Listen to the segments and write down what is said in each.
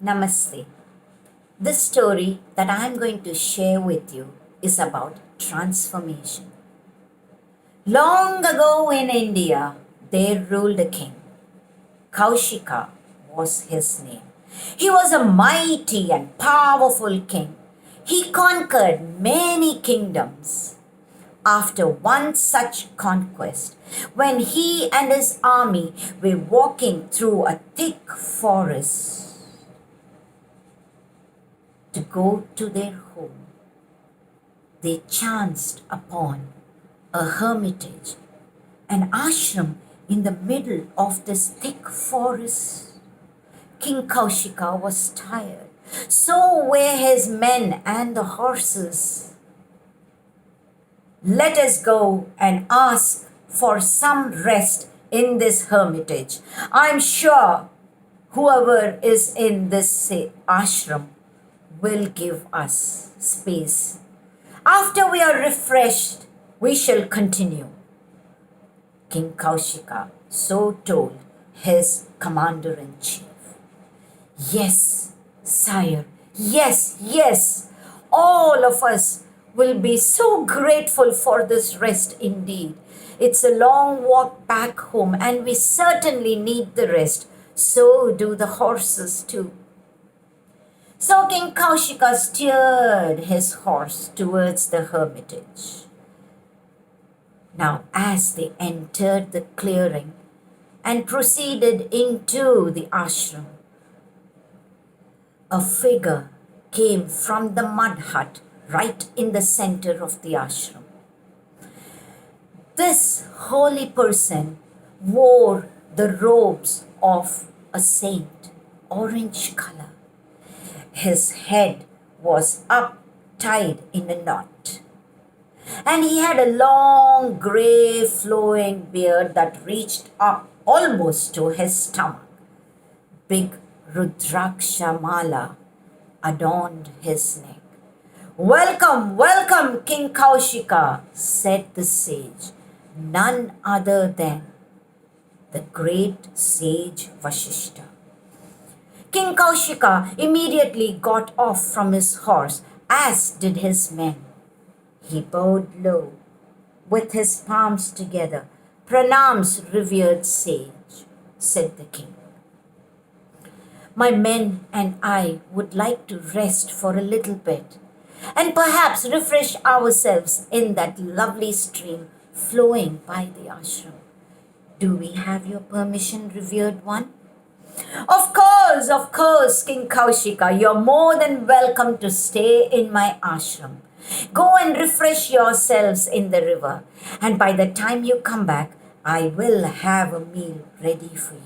Namaste. This story that I am going to share with you is about transformation. Long ago in India, there ruled a king. Kaushika was his name. He was a mighty and powerful king. He conquered many kingdoms. After one such conquest, when he and his army were walking through a thick forest, to go to their home, they chanced upon a hermitage, an ashram in the middle of this thick forest. King Kaushika was tired. So were his men and the horses. Let us go and ask for some rest in this hermitage. I'm sure whoever is in this ashram will give us space. After we are refreshed, we shall continue. King Kaushika so told his commander-in-chief. Yes, sire, yes, all of us will be so grateful for this rest indeed. It's a long walk back home and we certainly need the rest. So do the horses too. So King Kaushika steered his horse towards the hermitage. Now, as they entered the clearing and proceeded into the ashram, a figure came from the mud hut right in the center of the ashram. This holy person wore the robes of a saint, orange color. His head was up tied in a knot. And he had a long grey flowing beard that reached up almost to his stomach. Big Rudraksha mala adorned his neck. Welcome, King Kaushika, said the sage, none other than the great sage Vasishta. King Kaushika immediately got off from his horse, as did his men. He bowed low, with his palms together. Pranams, revered sage, said the king. My men and I would like to rest for a little bit, and perhaps refresh ourselves in that lovely stream flowing by the ashram. Do we have your permission, revered one? Of course, King Kaushika, you're more than welcome to stay in my ashram. Go and refresh yourselves in the river, and by the time you come back, I will have a meal ready for you.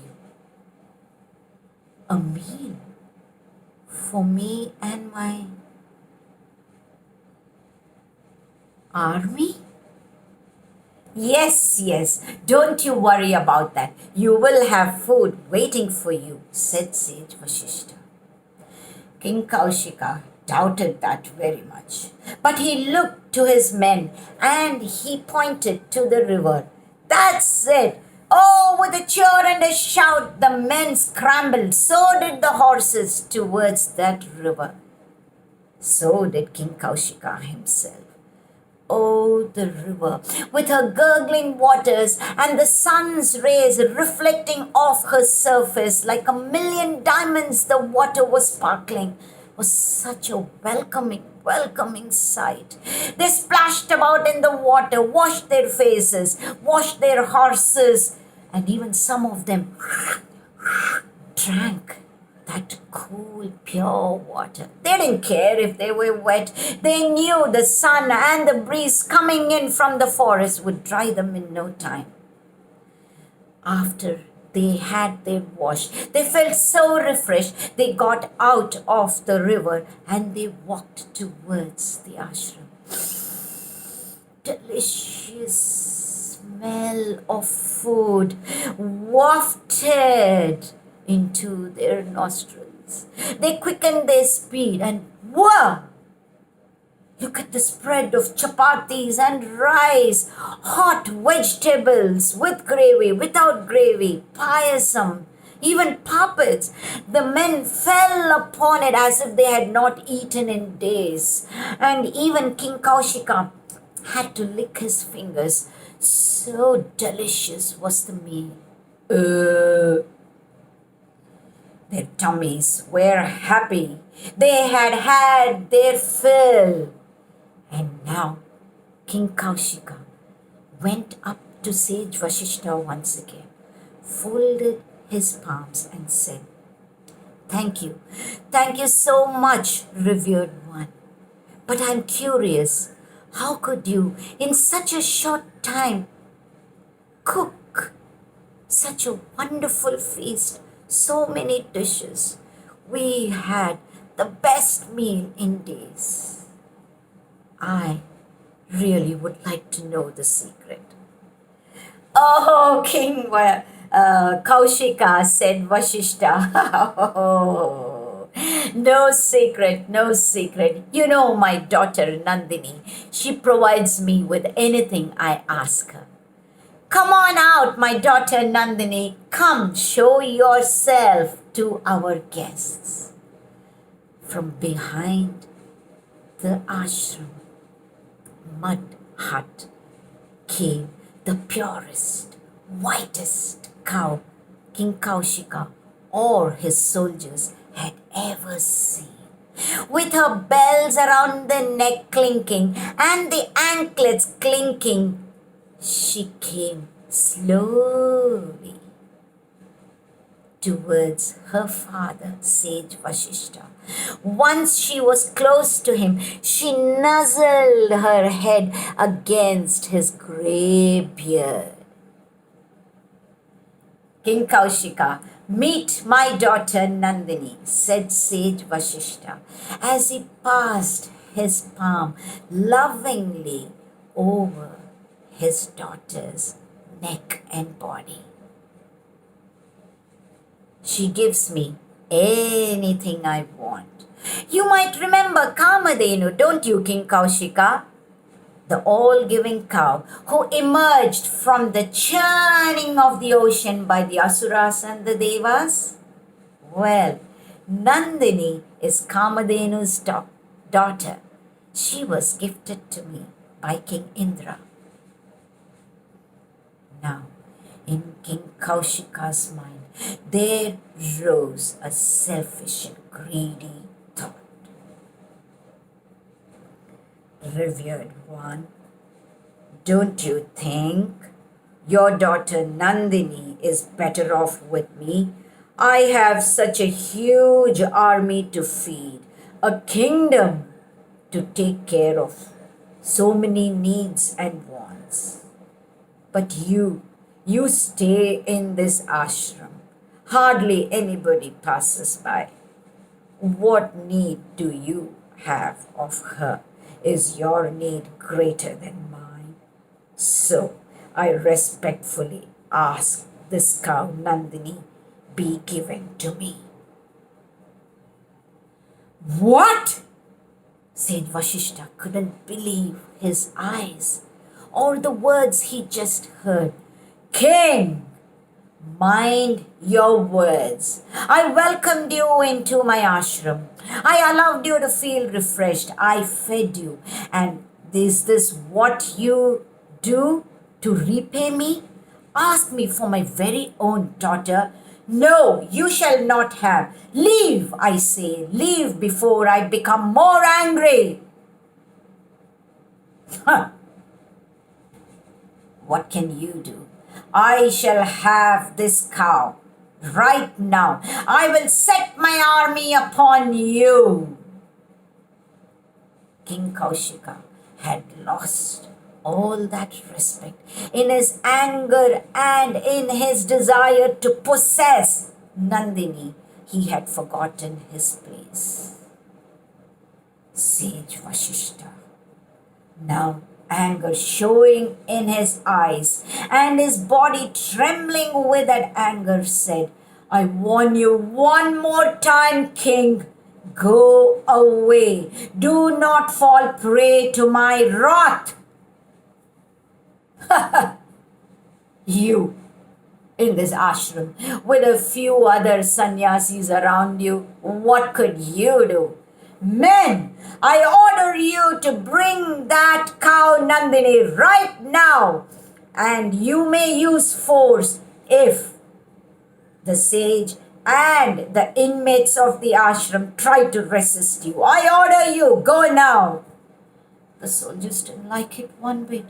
A meal? For me and my army? Yes, don't you worry about that. You will have food waiting for you, said Sage Vasishta. King Kaushika doubted that very much. But he looked to his men and he pointed to the river. That's it. Oh, with a cheer and a shout, the men scrambled. So did the horses towards that river. So did King Kaushika himself. Oh, the river, with her gurgling waters and the sun's rays reflecting off her surface like a million diamonds, the water was sparkling, was such a welcoming sight. They splashed about in the water, washed their faces, washed their horses, and even some of them drank that cool, pure water. They didn't care if they were wet. They knew the sun and the breeze coming in from the forest would dry them in no time. After they had their wash, they felt so refreshed. They got out of the river and they walked towards the ashram. Delicious smell of food wafted into their nostrils. They quickened their speed and whoa! Look at the spread of chapatis and rice, hot vegetables with gravy, without gravy, payasam, even puppets. The men fell upon it as if they had not eaten in days. And even King Kaushika had to lick his fingers. So delicious was the meal. Their tummies were happy. They had had their fill. And now King Kaushika went up to Sage Vashishta once again, folded his palms and said, Thank you. Thank you so much, revered one. But I'm curious, how could you, in such a short time, cook such a wonderful feast, so many dishes? We had the best meal in days. I really would like to know the secret. Oh, King Kaushika, said Vashishta. Oh, no secret, no secret. You know my daughter Nandini. She provides me with anything I ask her. Come on out, my daughter Nandini. Come, show yourself to our guests. From behind the ashram mud hut came the purest, whitest cow King Kaushika or his soldiers had ever seen. With her bells around the neck clinking and the anklets clinking, she came slowly towards her father, Sage Vashishta. Once she was close to him, she nuzzled her head against his grey beard. King Kaushika, meet my daughter Nandini, said Sage Vashishta, as he passed his palm lovingly over his daughter's neck and body. She gives me anything I want. You might remember Kamadhenu, don't you, King Kaushika? The all-giving cow who emerged from the churning of the ocean by the Asuras and the Devas? Well, Nandini is Kamadhenu's daughter. She was gifted to me by King Indra. Now, in King Kaushika's mind, there rose a selfish and greedy thought. Revered one, don't you think your daughter Nandini is better off with me? I have such a huge army to feed, a kingdom to take care of, so many needs and wants. But you stay in this ashram. Hardly anybody passes by. What need do you have of her? Is your need greater than mine? So I respectfully ask this cow Nandini be given to me. What? Said Vashishta couldn't believe his eyes or the words he just heard. King, mind your words. I welcomed you into my ashram. I allowed you to feel refreshed. I fed you. And is this what you do to repay me? Ask me for my very own daughter. No, you shall not have. Leave, I say. Leave before I become more angry. Huh. What can you do? I shall have this cow right now. I will set my army upon you. King Kaushika had lost all that respect in his anger and in his desire to possess Nandini. He had forgotten his place. Sage Vashishta, now anger showing in his eyes and his body trembling with that anger, said, I warn you one more time, King. Go away. Do not fall prey to my wrath. You in this ashram with a few other sannyasis around you, what could you do? Men, I order you to bring that cow Nandini right now, and you may use force if the sage and the inmates of the ashram try to resist you. I order you, go now. The soldiers didn't like it one bit,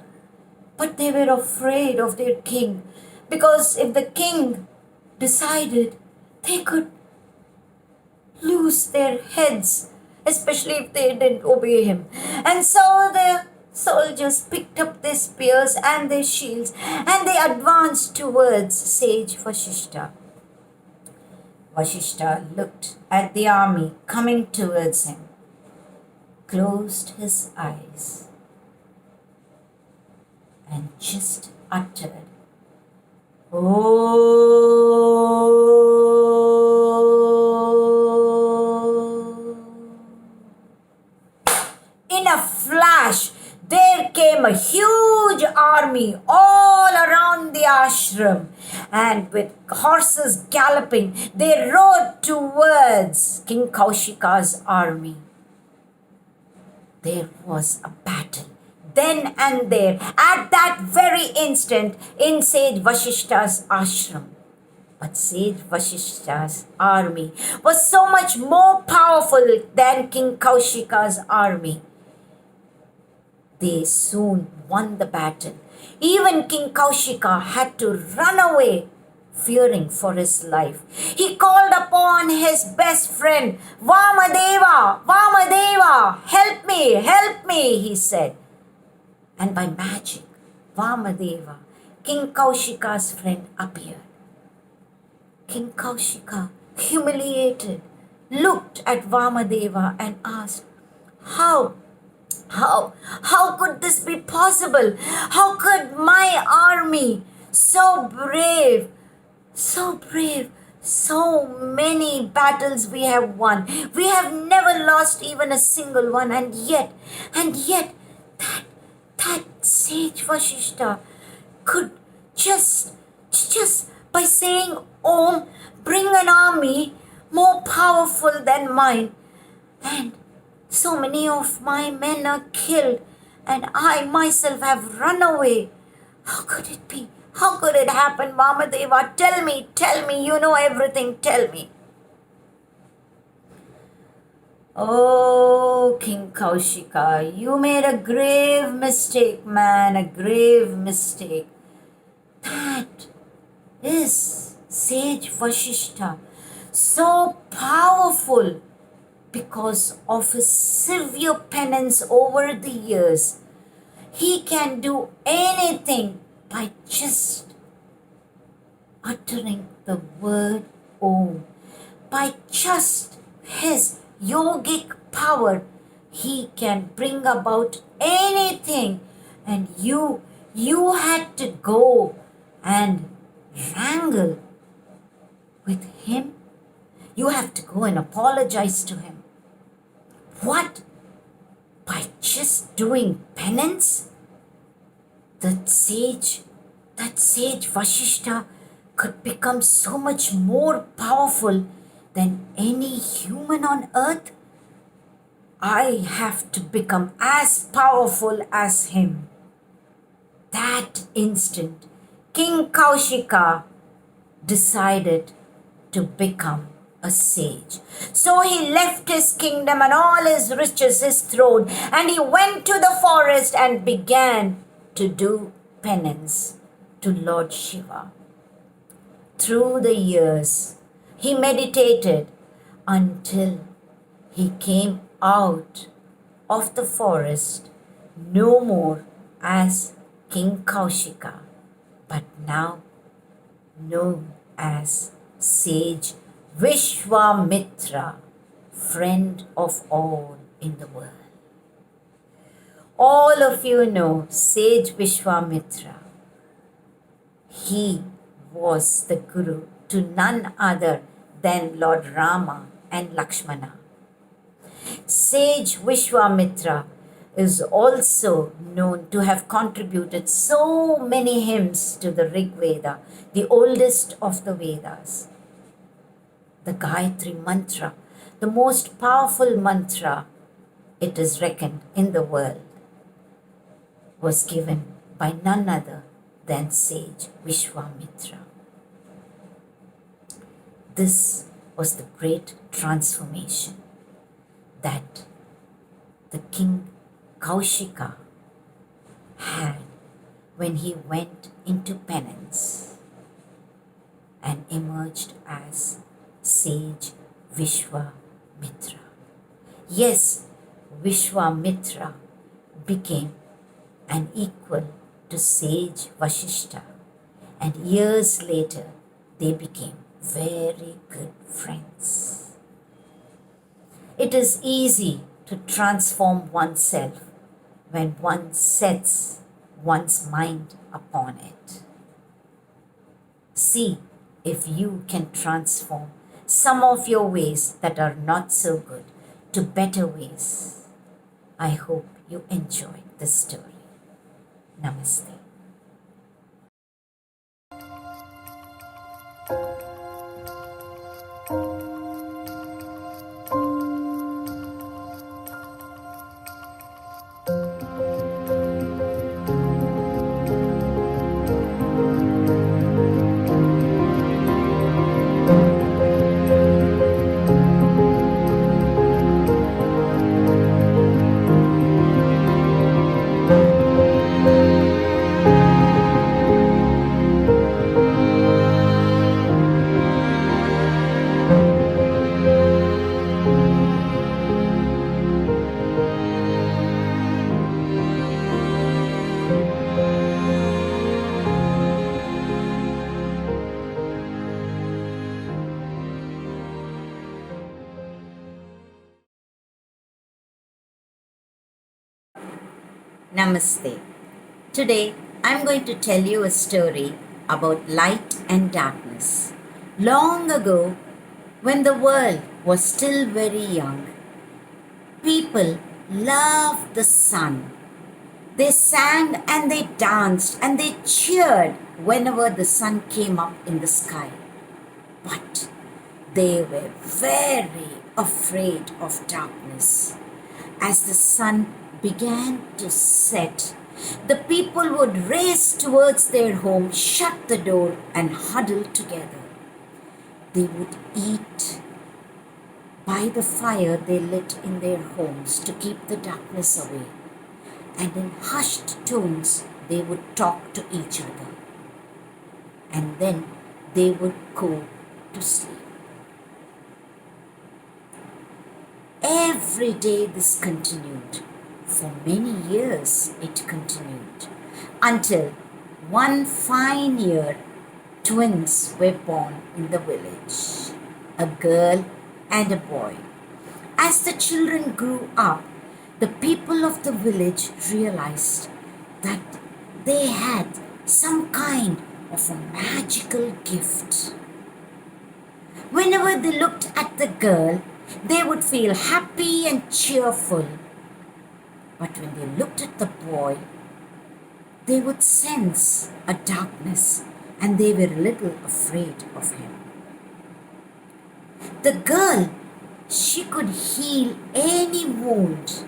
but they were afraid of their king, because if the king decided, they could lose their heads, especially if they didn't obey him. And so the soldiers picked up their spears and their shields, and they advanced towards sage Vashishta. Vashishta looked at the army coming towards him, closed his eyes, and just uttered, "Oh." In a flash, there came a huge army all around the ashram, and with horses galloping, they rode towards King Kaushika's army. There was a battle. Then and there, at that very instant, in Sage Vashishta's ashram. But Sage Vashishta's army was so much more powerful than King Kaushika's army. They soon won the battle. Even King Kaushika had to run away, fearing for his life. He called upon his best friend, "Vamadeva, Vamadeva, help me," he said. And by magic, Vamadeva, King Kaushika's friend, appeared. King Kaushika, humiliated, looked at Vamadeva and asked, How could this be possible? How could my army, so brave, so many battles we have won. We have never lost even a single one, and yet that sage Vashishta could just by saying Om bring an army more powerful than mine, and so many of my men are killed, and I myself have run away. How could it be? How could it happen, Vamadeva? Tell me, you know everything, tell me. Oh, King Kaushika, you made a grave mistake, man, a grave mistake. That is Sage Vashishta, so powerful because of his severe penance over the years. He can do anything by just uttering the word Om. By just his yogic power, he can bring about anything. And you had to go and wrangle with him. You have to go and apologize to him. What? By just doing penance? That sage Vashishta could become so much more powerful than any human on earth? I have to become as powerful as him. That instant, King Kaushika decided to become a sage. So he left his kingdom and all his riches, his throne, and he went to the forest and began to do penance to Lord Shiva. Through the years, he meditated until he came out of the forest no more as King Kaushika, but now known as Sage Vishwamitra, friend of all in the world. All of you know Sage Vishwamitra. He was the guru to none other than Lord Rama and Lakshmana. Sage Vishwamitra is also known to have contributed so many hymns to the Rig Veda, the oldest of the Vedas. The Gayatri Mantra, the most powerful mantra, it is reckoned, in the world, was given by none other than sage Vishwamitra. This was the great transformation that the king Kaushika had when he went into penance and emerged as sage Vishwamitra. Yes, Vishwamitra became an equal to sage Vashishta, and years later they became very good friends. It is easy to transform oneself when one sets one's mind upon it. See if you can transform some of your ways that are not so good to better ways. I hope you enjoyed this story. Namaste. Namaste. Today I'm going to tell you a story about light and darkness. Long ago, when the world was still very young, people loved the sun. They sang and they danced and they cheered whenever the sun came up in the sky. But they were very afraid of darkness. As the sun began to set, the people would race towards their home, shut the door, and huddle together. They would eat by the fire they lit in their homes to keep the darkness away, and in hushed tones they would talk to each other, and then they would go to sleep. Every day this continued. For many years it continued, until one fine year twins were born in the village, a girl and a boy. As the children grew up, the people of the village realized that they had some kind of a magical gift. Whenever they looked at the girl, they would feel happy and cheerful. But when they looked at the boy, they would sense a darkness and they were a little afraid of him. The girl, she could heal any wound.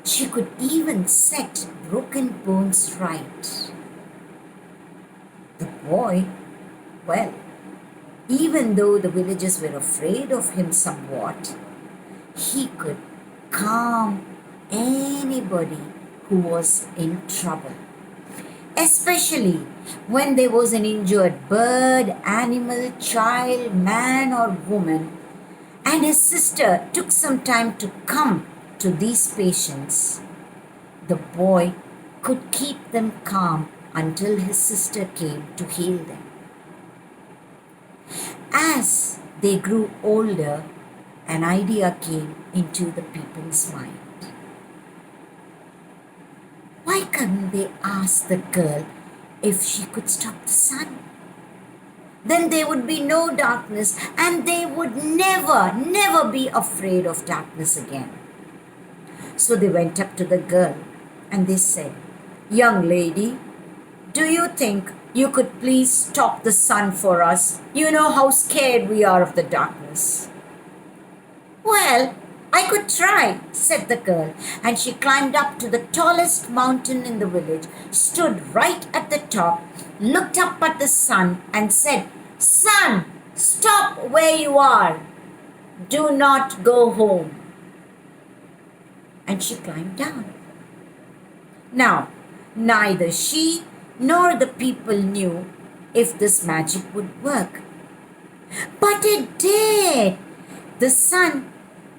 She could even set broken bones right. The boy, well, even though the villagers were afraid of him somewhat, he could calm anybody who was in trouble, especially when there was an injured bird, animal, child, man or woman, and his sister took some time to come to these patients. The boy could keep them calm until his sister came to heal them. As they grew older, an idea came into the people's mind. Why couldn't they ask the girl if she could stop the sun? Then there would be no darkness and they would never be afraid of darkness again. So they went up to the girl and they said, "Young lady, do you think you could please stop the sun for us? You know how scared we are of the darkness." "Well, I could try," said the girl, and she climbed up to the tallest mountain in the village, stood right at the top, looked up at the sun and said, "Sun, stop where you are. Do not go home." And she climbed down. Now, neither she nor the people knew if this magic would work. But it did. The sun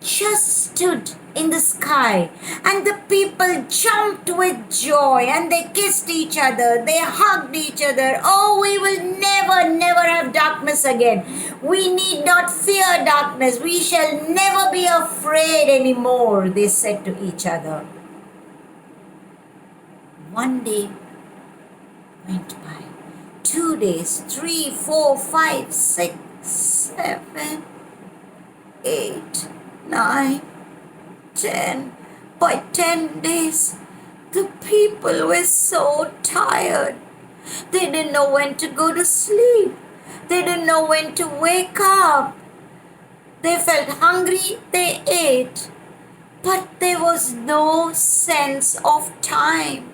just stood in the sky and the people jumped with joy and they kissed each other, they hugged each other. "Oh, we will never have darkness again. We need not fear darkness. We shall never be afraid anymore," they said to each other. One day went by, 2 days, 3, 4, 5, 6, 7, 8, 9, 10. By 10 days, the people were so tired. They didn't know when to go to sleep. They didn't know when to wake up. They felt hungry, they ate. But there was no sense of time.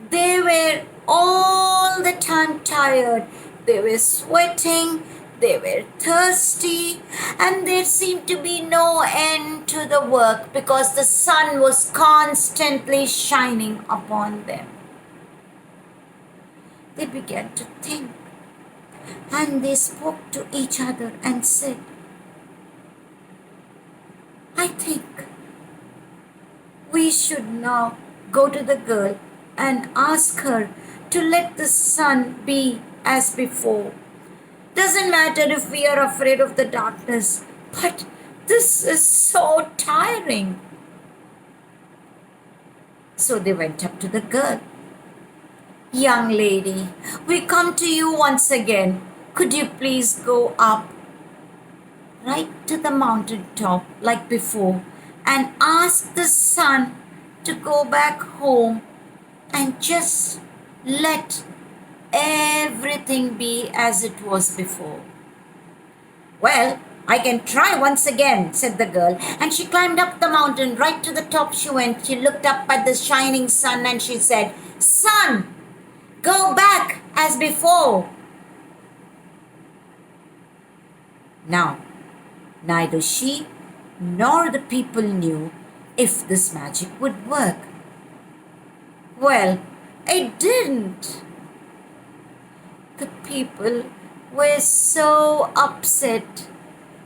They were all the time tired. They were sweating, they were thirsty, and there seemed to be no end to the work because the sun was constantly shining upon them. They began to think, and they spoke to each other and said, "I think we should now go to the girl and ask her to let the sun be as before. Doesn't matter if we are afraid of the darkness, but this is so tiring." So they went up to the girl. "Young lady, we come to you once again. Could you please go up right to the mountain top like before and ask the sun to go back home and just let everything be as it was before?" "Well, I can try once again," said the girl, and she climbed up the mountain. Right to the top she went. She looked up at the shining sun and she said, "Sun, go back as before." Now, neither she nor the people knew if this magic would work. Well, it didn't. The people were so upset.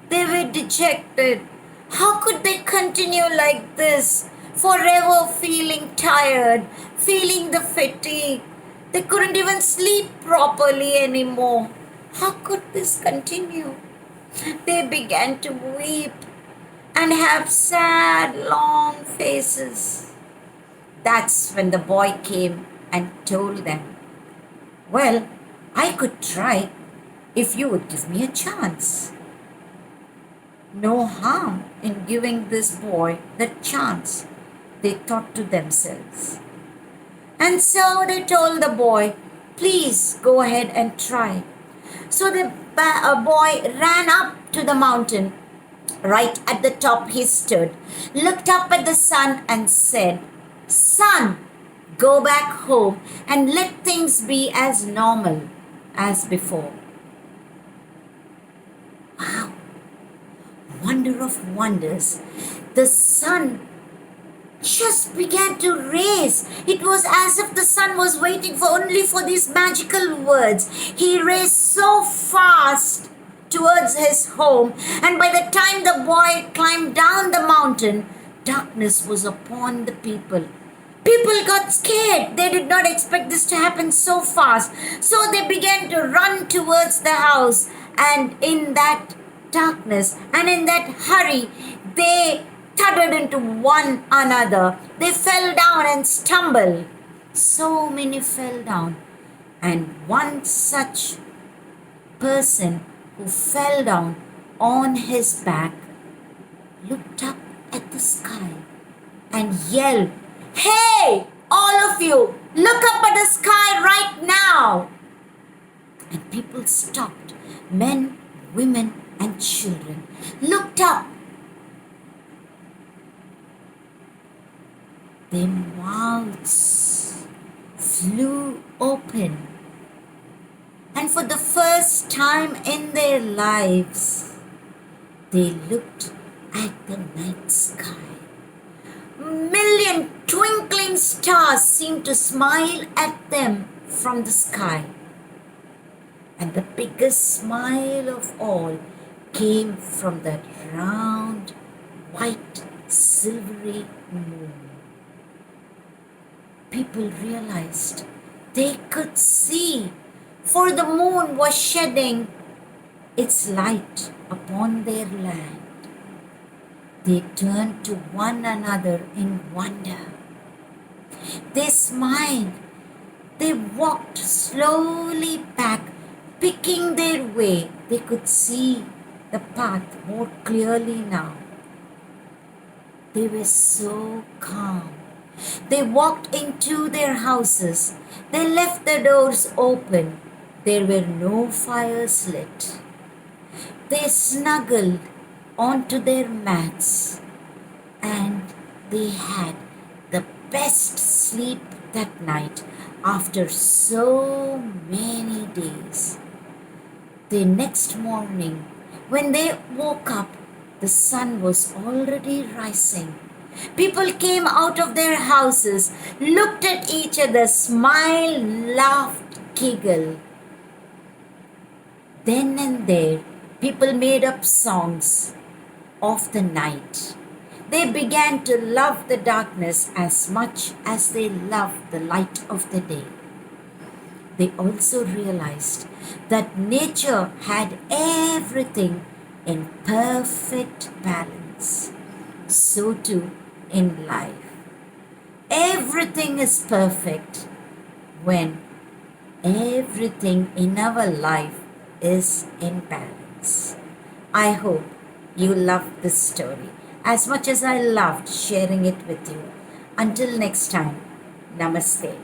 They were dejected. How could they continue like this, forever feeling tired, feeling the fatigue? They couldn't even sleep properly anymore. How could this continue? They began to weep and have sad, long faces. That's when the boy came and told them, "Well, I could try if you would give me a chance." No harm in giving this boy the chance, they thought to themselves. And so they told the boy, "Please go ahead and try." So the boy ran up to the mountain. Right at the top he stood, looked up at the sun and said, "Sun, go back home and let things be as normal as before." Wow! Wonder of wonders. The sun just began to race. It was as if the sun was waiting only for these magical words. He raced so fast towards his home, and by the time the boy climbed down the mountain, darkness was upon the people. People got scared. They did not expect this to happen so fast. So they began to run towards the house, and in that darkness and in that hurry, they thudded into one another. They fell down and stumbled. So many fell down. And one such person who fell down on his back looked up at the sky and yelled, "Hey, all of you, look up at the sky right now!" And people stopped. Men, women, and children looked up. Their mouths flew open. And for the first time in their lives, they looked at the night sky. Million twinkling stars seemed to smile at them from the sky. And the biggest smile of all came from that round, white, silvery moon. People realized they could see, for the moon was shedding its light upon their land. They turned to one another in wonder. They smiled. They walked slowly back, picking their way. They could see the path more clearly now. They were so calm. They walked into their houses. They left the doors open. There were no fires lit. They snuggled onto their mats and they had the best sleep that night after so many days. The next morning, when they woke up, the sun was already rising. People came out of their houses, looked at each other, smiled, laughed, giggled. Then and there, people made up songs of the night. They began to love the darkness as much as they loved the light of the day. They also realized that nature had everything in perfect balance. So too in life. Everything is perfect when everything in our life is in balance. I hope you loved this story as much as I loved sharing it with you. Until next time, Namaste.